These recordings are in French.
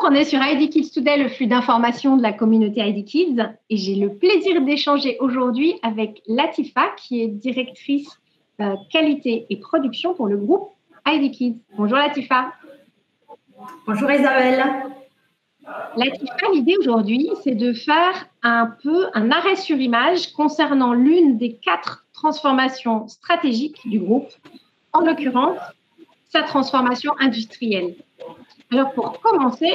On est sur ID Kids Today, le flux d'informations de la communauté ID Kids, et j'ai le plaisir d'échanger aujourd'hui avec Latifa, qui est directrice qualité et production pour le groupe ID Kids. Bonjour Latifa. Bonjour Isabelle. Latifa, l'idée aujourd'hui, c'est de faire un peu un arrêt sur image concernant l'une des 4 transformations stratégiques du groupe, en l'occurrence, sa transformation industrielle. Alors, pour commencer,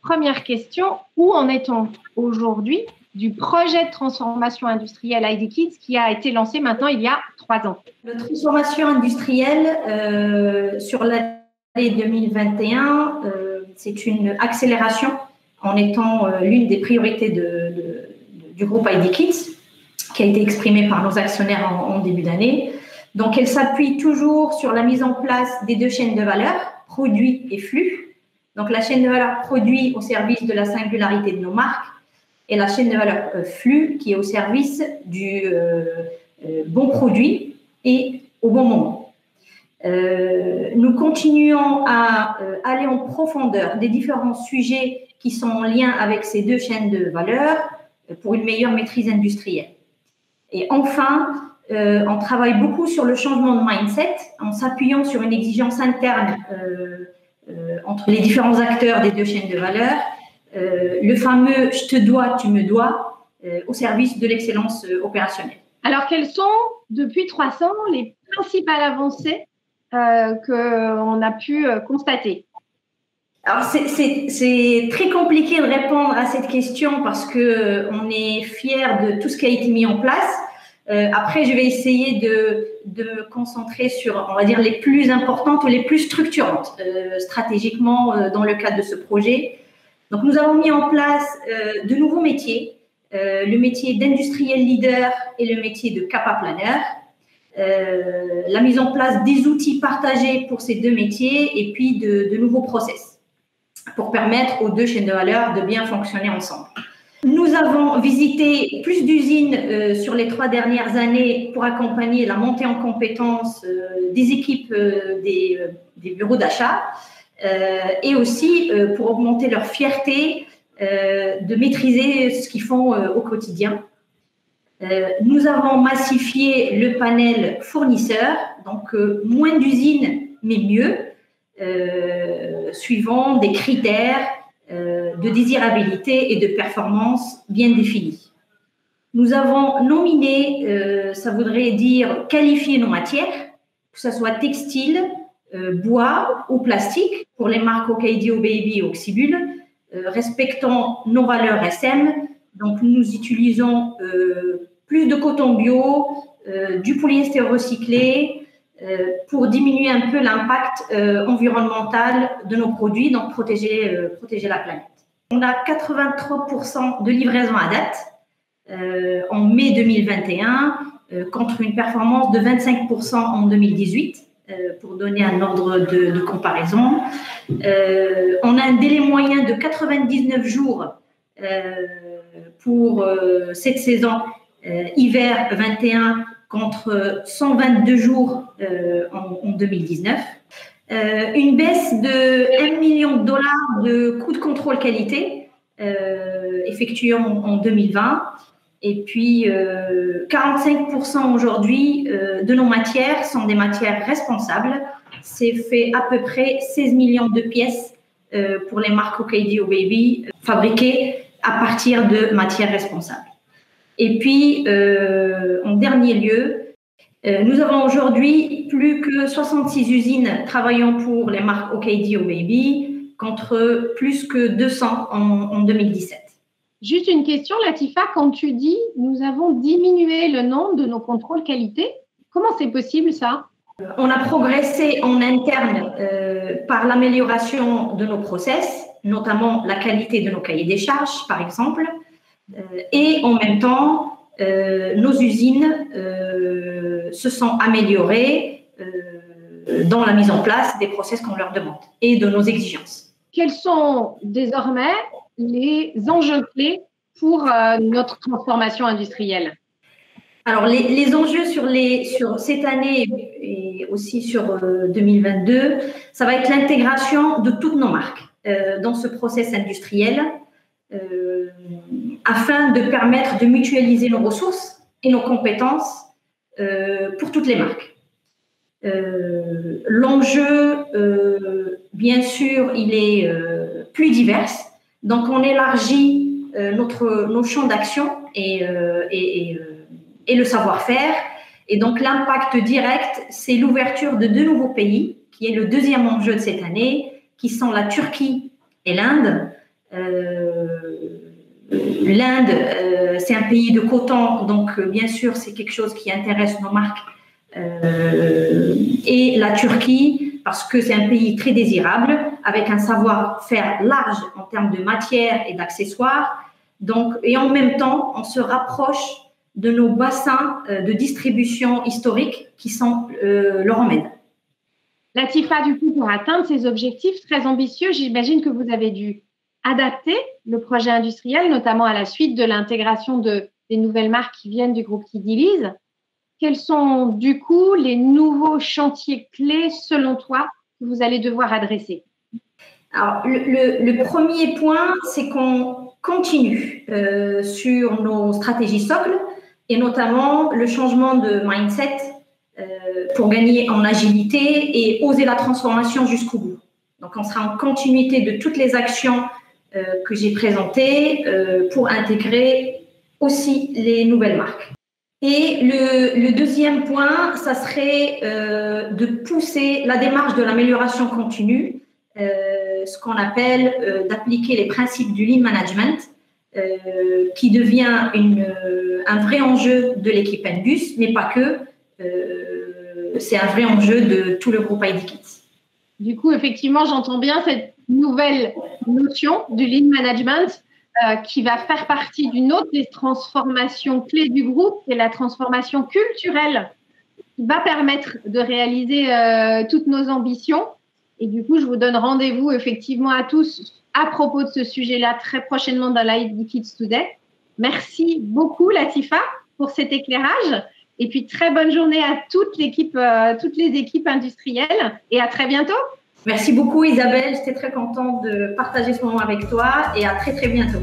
première question, où en est-on aujourd'hui du projet de transformation industrielle ID Kids qui a été lancé maintenant il y a 3 ans? La transformation industrielle sur l'année 2021, c'est une accélération en étant l'une des priorités du groupe ID Kids qui a été exprimée par nos actionnaires en début d'année. Donc, elle s'appuie toujours sur la mise en place des 2 chaînes de valeur, produits et flux. Donc, la chaîne de valeur produit au service de la singularité de nos marques et la chaîne de valeur flux qui est au service du bon produit et au bon moment. Nous continuons à aller en profondeur des différents sujets qui sont en lien avec ces 2 chaînes de valeur pour une meilleure maîtrise industrielle. Et enfin, on travaille beaucoup sur le changement de mindset en s'appuyant sur une exigence interne entre les différents acteurs des 2 chaînes de valeur, le fameux « je te dois, tu me dois » au service de l'excellence opérationnelle. Alors, quelles sont, depuis 3 ans, les principales avancées qu'on a pu constater? Alors, c'est très compliqué de répondre à cette question parce qu'on est fiers de tout ce qui a été mis en place. Après, je vais essayer de me concentrer sur, on va dire, les plus importantes ou les plus structurantes stratégiquement dans le cadre de ce projet. Donc, nous avons mis en place de nouveaux métiers, le métier d'industriel leader et le métier de CAPA planner, la mise en place des outils partagés pour ces 2 métiers et puis de nouveaux process pour permettre aux 2 chaînes de valeur de bien fonctionner ensemble. Nous avons visité plus d'usines sur les 3 dernières années pour accompagner la montée en compétences des équipes des bureaux d'achat et aussi pour augmenter leur fierté de maîtriser ce qu'ils font au quotidien. Nous avons massifié le panel fournisseur, donc moins d'usines mais mieux, suivant des critères de désirabilité et de performance bien définis. Nous avons nominé, ça voudrait dire qualifier nos matières, que ce soit textile, bois ou plastique, pour les marques Okaidio Baby et Oxybul, respectant nos valeurs SM. Donc, nous utilisons plus de coton bio, du polyester recyclé, pour diminuer un peu l'impact environnemental de nos produits, donc protéger la planète. On a 83% de livraison à date en mai 2021 contre une performance de 25% en 2018, pour donner un ordre de comparaison. On a un délai moyen de 99 jours pour cette saison hiver 21 contre 122 jours en 2019. Une baisse de $1 million de coûts de contrôle qualité effectués en 2020. Et puis, 45% aujourd'hui de nos matières sont des matières responsables. C'est fait à peu près 16 millions de pièces pour les marques Okaidio Baby fabriquées à partir de matières responsables. Et puis, en dernier lieu, nous avons aujourd'hui plus que 66 usines travaillant pour les marques Okaidio Baby contre plus que 200 en 2017. Juste une question, Latifa, quand tu dis « nous avons diminué le nombre de nos contrôles qualité », comment c'est possible ça? On a progressé en interne par l'amélioration de nos process, notamment la qualité de nos cahiers des charges, par exemple, et en même temps, nos usines se sont améliorées dans la mise en place des process qu'on leur demande et de nos exigences. Quels sont désormais les enjeux clés pour notre transformation industrielle? Alors, les enjeux sur cette année et aussi sur 2022, ça va être l'intégration de toutes nos marques. dans ce process industriel afin de permettre de mutualiser nos ressources et nos compétences pour toutes les marques. L'enjeu, bien sûr, il est plus divers. Donc, on élargit nos champs d'action et le savoir-faire. Et donc, l'impact direct, c'est l'ouverture de 2 nouveaux pays, qui est le deuxième enjeu de cette année, qui sont la Turquie et l'Inde. L'Inde, c'est un pays de coton, donc bien sûr, c'est quelque chose qui intéresse nos marques. Et la Turquie, parce que c'est un pays très désirable, avec un savoir-faire large en termes de matière et d'accessoires. Donc, et en même temps, on se rapproche de nos bassins de distribution historiques qui sont l'Euromède. Latifa, du coup, pour atteindre ces objectifs très ambitieux, j'imagine que vous avez dû adapter le projet industriel, notamment à la suite de l'intégration des nouvelles marques qui viennent du groupe Kidiliz. Quels sont, du coup, les nouveaux chantiers clés, selon toi, que vous allez devoir adresser? Alors, le premier point, c'est qu'on continue sur nos stratégies socles et notamment le changement de mindset pour gagner en agilité et oser la transformation jusqu'au bout. Donc, on sera en continuité de toutes les actions que j'ai présentées pour intégrer aussi les nouvelles marques. Et le deuxième point, ça serait de pousser la démarche de l'amélioration continue, ce qu'on appelle d'appliquer les principes du Lean Management, qui devient un vrai enjeu de l'équipe Enbus, mais pas que. C'est un vrai enjeu de tout le groupe ID Kits. Du coup, effectivement, j'entends bien cette nouvelle notion du Lean Management qui va faire partie d'une autre des transformations clés du groupe, qui est la transformation culturelle, qui va permettre de réaliser toutes nos ambitions. Et du coup, je vous donne rendez-vous effectivement à tous à propos de ce sujet-là très prochainement dans l'ID Kids Today. Merci beaucoup, Latifa, pour cet éclairage. Et puis, très bonne journée à toutes les équipes industrielles et à très bientôt. Merci beaucoup, Isabelle. J'étais très contente de partager ce moment avec toi et à très, très bientôt.